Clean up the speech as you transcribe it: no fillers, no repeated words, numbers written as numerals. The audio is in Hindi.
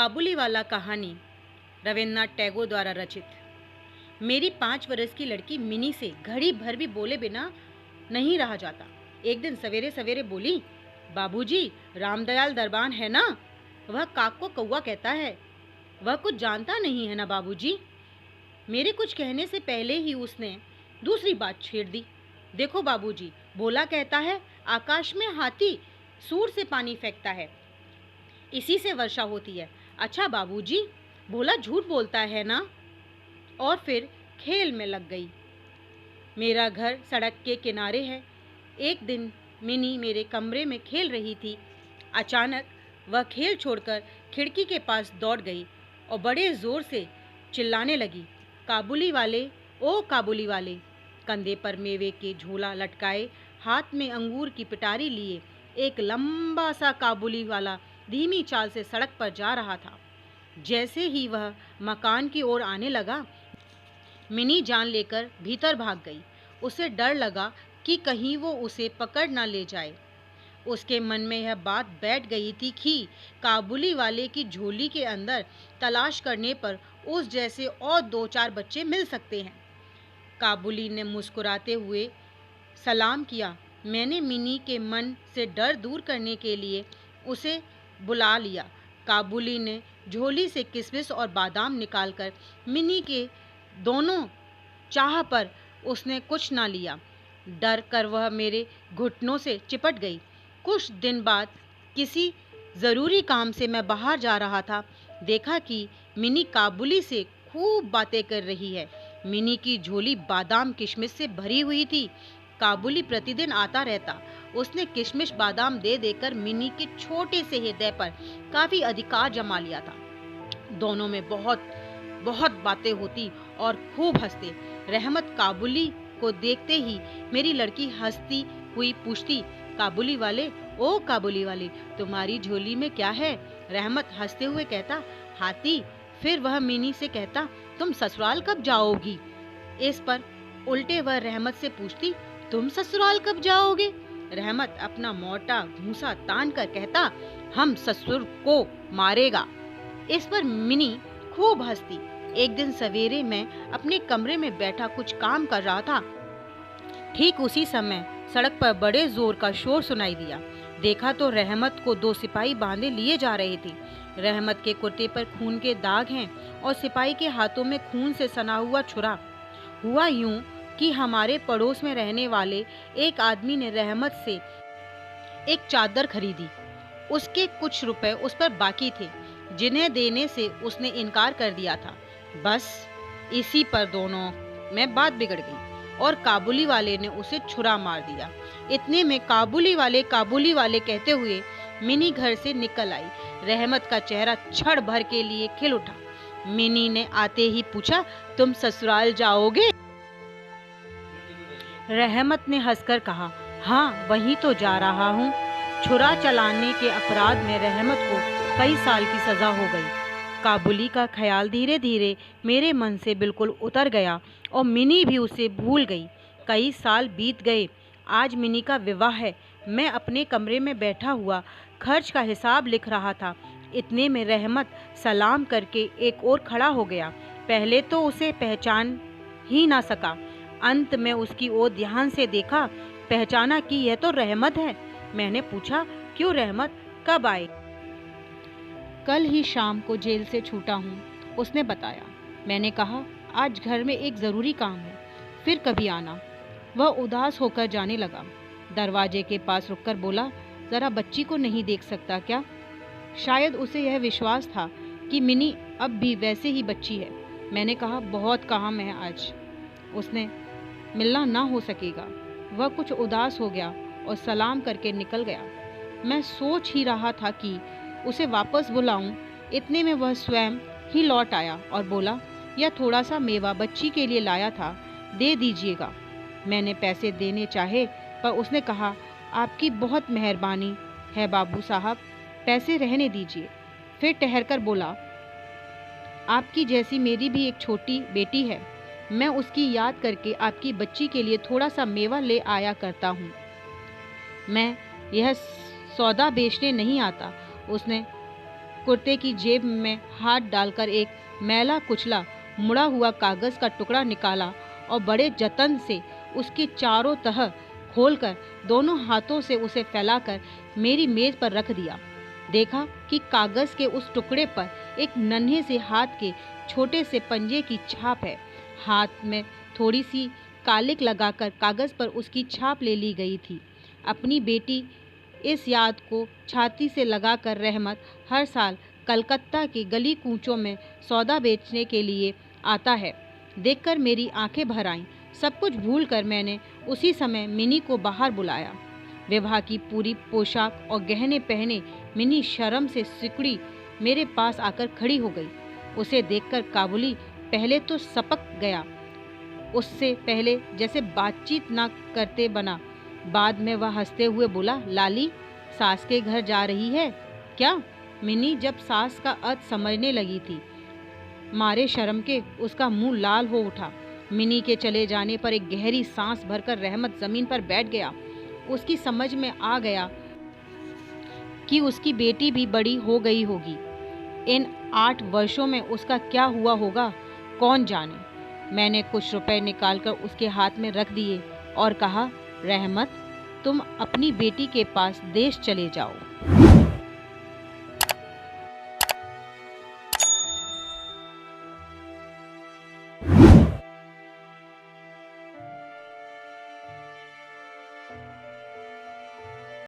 काबुली वाला कहानी रविन्द्रनाथ टैगोर द्वारा रचित। मेरी 5 वर्ष की लड़की मिनी से घड़ी भर भी बोले बिना नहीं रहा जाता। एक दिन सवेरे सवेरे बोली, बाबूजी, रामदयाल दरबान है ना? वह काक को कौवा कहता है। वह कुछ जानता नहीं है ना बाबूजी? मेरे कुछ कहने से पहले ही उसने दूसरी बात छेड़ दी। देखो बाबूजी, बोला कहता है आकाश में हाथी सूर से पानी फेंकता है, इसी से वर्षा होती है। अच्छा बाबूजी, भोला झूठ बोलता है ना? और फिर खेल में लग गई। मेरा घर सड़क के किनारे है। एक दिन मिनी मेरे कमरे में खेल रही थी। अचानक वह खेल छोड़कर खिड़की के पास दौड़ गई और बड़े ज़ोर से चिल्लाने लगी, काबुली वाले, ओ काबुली वाले। कंधे पर मेवे के झोला लटकाए, हाथ में अंगूर की पिटारी लिए एक लंबा सा काबुली वाला धीमी चाल से सड़क पर जा रहा था। जैसे ही वह मकान की ओर आने लगा, मिनी जान लेकर भीतर भाग गई। उसे डर लगा कि कहीं वो उसे पकड़ ना ले जाए। उसके मन में यह बात बैठ गई थी कि काबुली वाले की झोली के अंदर तलाश करने पर उस जैसे और 2-4 बच्चे मिल सकते हैं। काबुली ने मुस्कुराते हुए सलाम किया। मैंने मिनी के मन से डर दूर करने के लिए उसे बुला लिया। काबुली ने झोली से किशमिश और बादाम निकालकर मिनी के दोनों चाह पर उसने कुछ ना लिया। डर कर वह मेरे घुटनों से चिपट गई। कुछ दिन बाद किसी ज़रूरी काम से मैं बाहर जा रहा था। देखा कि मिनी काबुली से खूब बातें कर रही है। मिनी की झोली बादाम किशमिश से भरी हुई थी। काबुली प्रतिदिन आता रहता। उसने किशमिश बादाम दे देकर मिनी के छोटे से हृदय पर काफ़ी अधिकार जमा लिया था। दोनों में बहुत बहुत बातें होती और खूब हंसते। रहमत काबुली को देखते ही मेरी लड़की हंसती हुई पूछती, काबुली वाले, ओ काबुली वाले, तुम्हारी झोली में क्या है? रहमत हंसते हुए कहता, हाथी। फिर वह मिनी से कहता, तुम ससुराल कब जाओगी? इस पर उल्टे वह रहमत से पूछती, तुम ससुराल कब जाओगे? रहमत अपना मोटा घूंसा तान कर कहता, हम ससुर को मारेगा। इस पर मिनी खूब हंसती। एक दिन सवेरे मैं अपने कमरे में बैठा कुछ काम कर रहा था। ठीक उसी समय सड़क पर बड़े जोर का शोर सुनाई दिया। देखा तो रहमत को 2 सिपाही बांधे लिए जा रहे थे। रहमत के कुर्ते पर खून के दाग हैं और सिपाही के हाथों में खून से सना हुआ छुरा। हुआ यूं कि हमारे पड़ोस में रहने वाले एक आदमी ने रहमत से एक चादर खरीदी। उसके कुछ रुपए उस पर बाकी थे, जिन्हें देने से उसने इनकार कर दिया था। बस इसी पर दोनों में बात बिगड़ गई और काबुली वाले ने उसे छुरा मार दिया। इतने में काबुली वाले कहते हुए मिनी घर से निकल आई। रहमत का चेहरा क्षण भर के लिए खिल उठा। मिनी ने आते ही पूछा, तुम ससुराल जाओगे? रहमत ने हंसकर कहा, हाँ, वहीं तो जा रहा हूँ। छुरा चलाने के अपराध में रहमत को कई साल की सजा हो गई। काबुली का ख्याल धीरे धीरे मेरे मन से बिल्कुल उतर गया और मिनी भी उसे भूल गई। कई साल बीत गए। आज मिनी का विवाह है। मैं अपने कमरे में बैठा हुआ खर्च का हिसाब लिख रहा था। इतने में रहमत सलाम करके एक और खड़ा हो गया। पहले तो उसे पहचान ही ना सका। अंत में उसकी ओर ध्यान से देखा, पहचाना कि यह तो रहमत है। मैंने पूछा, क्यों रहमत, कब आए? कल ही शाम को जेल से छूटा हूँ, उसने बताया। मैंने कहा, आज घर में एक ज़रूरी काम है, फिर कभी आना। वह उदास होकर जाने लगा। दरवाजे के पास रुककर बोला, ज़रा बच्ची को नहीं देख सकता क्या? शायद उसे यह विश्वास था कि मिनी अब भी वैसे ही बच्ची है। मैंने कहा, बहुत काम है आज। उसने मिलना ना हो सकेगा। वह कुछ उदास हो गया और सलाम करके निकल गया। मैं सोच ही रहा था कि उसे वापस बुलाऊं। इतने में वह स्वयं ही लौट आया और बोला, यह थोड़ा सा मेवा बच्ची के लिए लाया था, दे दीजिएगा। मैंने पैसे देने चाहे पर उसने कहा, आपकी बहुत मेहरबानी है बाबू साहब, पैसे रहने दीजिए। फिर ठहरकर बोला, आपकी जैसी मेरी भी एक छोटी बेटी है। मैं उसकी याद करके आपकी बच्ची के लिए थोड़ा सा मेवा ले आया करता हूँ। मैं यह सौदा बेचने नहीं आता। उसने कुर्ते की जेब में हाथ डालकर एक मैला कुचला मुड़ा हुआ कागज का टुकड़ा निकाला और बड़े जतन से उसके चारों तह खोलकर दोनों हाथों से उसे फैलाकर मेरी मेज पर रख दिया। देखा कि कागज के उस टुकड़े पर एक नन्हे से हाथ के छोटे से पंजे की छाप है। हाथ में थोड़ी सी कालिक लगाकर कागज पर उसकी छाप ले ली गई थी। अपनी बेटी इस याद को छाती से लगाकर रहमत हर साल कलकत्ता के गली कूचों में सौदा बेचने के लिए आता है। देखकर मेरी आंखें भर आईं। सब कुछ भूलकर मैंने उसी समय मिनी को बाहर बुलाया। विवाह की पूरी पोशाक और गहने पहने मिनी शर्म से सिकुड़ी मेरे पास आकर खड़ी हो गई। उसे देखकर काबुली पहले तो सपक गया, उससे पहले जैसे बातचीत ना करते बना। बाद में वह हंसते हुए बोला, लाली सास के घर जा रही है क्या? मिनी जब सास का अर्थ समझने लगी थी, मारे शर्म के उसका मुंह लाल हो उठा। मिनी के चले जाने पर एक गहरी सांस भरकर रहमत जमीन पर बैठ गया। उसकी समझ में आ गया कि उसकी बेटी भी बड़ी हो गई होगी। इन 8 वर्षों में उसका क्या हुआ होगा कौन जाने। मैंने कुछ रुपए निकालकर उसके हाथ में रख दिए और कहा, रहमत तुम अपनी बेटी के पास देश चले जाओ।